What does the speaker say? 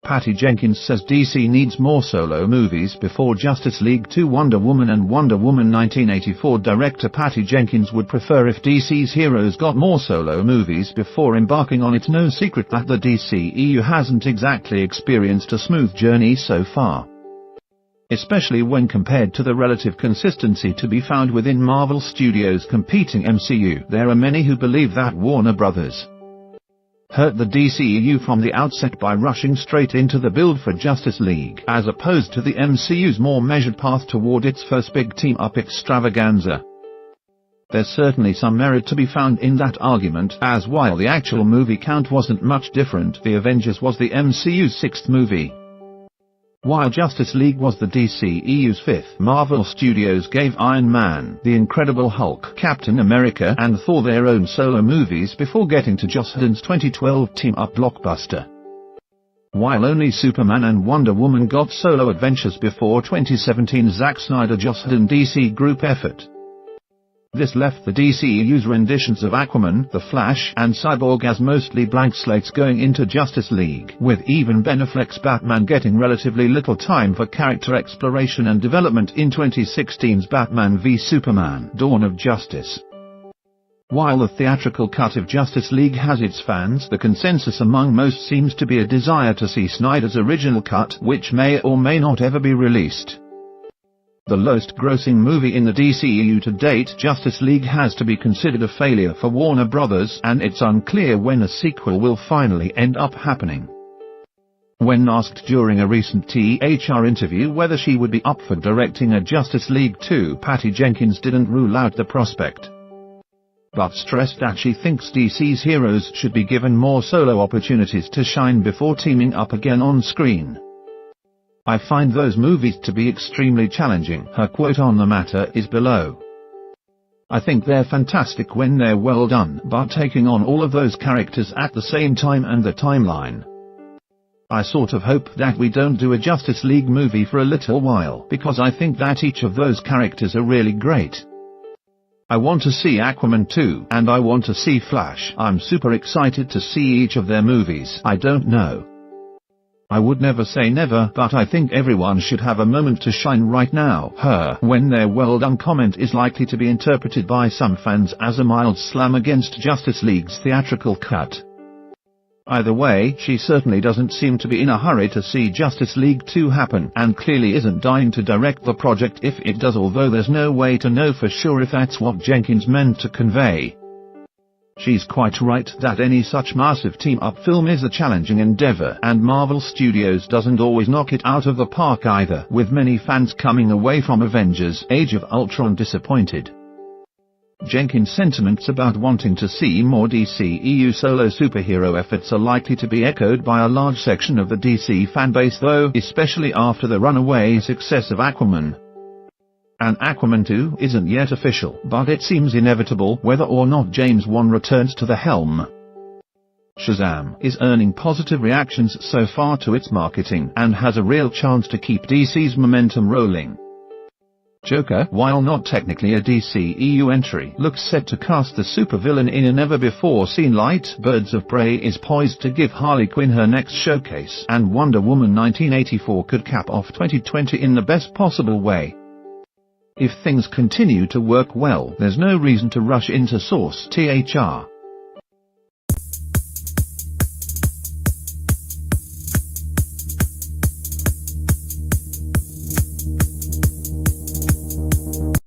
Patty Jenkins says DC needs more solo movies before Justice League 2. Wonder Woman and Wonder Woman 1984 director Patty Jenkins would prefer if DC's heroes got more solo movies before embarking on it. No secret that the DCEU hasn't exactly experienced a smooth journey so far, especially when compared to the relative consistency to be found within Marvel Studios' competing MCU. There are many who believe that Warner Bros. hurt the DCEU from the outset by rushing straight into the build for Justice League, as opposed to the MCU's more measured path toward its first big team-up extravaganza. There's certainly some merit to be found in that argument, as while the actual movie count wasn't much different, The Avengers was the MCU's sixth movie, while Justice League was the DCEU's fifth. Marvel Studios gave Iron Man, The Incredible Hulk, Captain America, and Thor their own solo movies before getting to Joss Whedon's 2012 team-up blockbuster, while only Superman and Wonder Woman got solo adventures before 2017's Zack Snyder Joss Whedon DC group effort. This left the DCEU's renditions of Aquaman, The Flash, and Cyborg as mostly blank slates going into Justice League, with even Ben Affleck's Batman getting relatively little time for character exploration and development in 2016's Batman v Superman: Dawn of Justice. While the theatrical cut of Justice League has its fans, the consensus among most seems to be a desire to see Snyder's original cut, which may or may not ever be released. The lowest-grossing movie in the DCEU to date, Justice League has to be considered a failure for Warner Bros., and it's unclear when a sequel will finally end up happening. When asked during a recent THR interview whether she would be up for directing a Justice League 2, Patty Jenkins didn't rule out the prospect, but stressed that she thinks DC's heroes should be given more solo opportunities to shine before teaming up again on screen. "I find those movies to be extremely challenging." Her quote on the matter is below. "I think they're fantastic when they're well done, but taking on all of those characters at the same time and the timeline. I sort of hope that we don't do a Justice League movie for a little while, because I think that each of those characters are really great. I want to see Aquaman 2, and I want to see Flash. I'm super excited to see each of their movies. I don't know. I would never say never, but I think everyone should have a moment to shine right now." Her "when they're well done" comment is likely to be interpreted by some fans as a mild slam against Justice League's theatrical cut. Either way, she certainly doesn't seem to be in a hurry to see Justice League 2 happen, and clearly isn't dying to direct the project if it does, although there's no way to know for sure if that's what Jenkins meant to convey. She's quite right that any such massive team-up film is a challenging endeavor, and Marvel Studios doesn't always knock it out of the park either, with many fans coming away from Avengers: Age of Ultron disappointed. Jenkins' sentiments about wanting to see more DCEU solo superhero efforts are likely to be echoed by a large section of the DC fanbase though, especially after the runaway success of Aquaman. And Aquaman 2 isn't yet official, but it seems inevitable whether or not James Wan returns to the helm. Shazam is earning positive reactions so far to its marketing, and has a real chance to keep DC's momentum rolling. Joker, while not technically a DCEU entry, looks set to cast the supervillain in a never-before-seen light. Birds of Prey is poised to give Harley Quinn her next showcase, and Wonder Woman 1984 could cap off 2020 in the best possible way. If things continue to work well, there's no reason to rush into Source THR.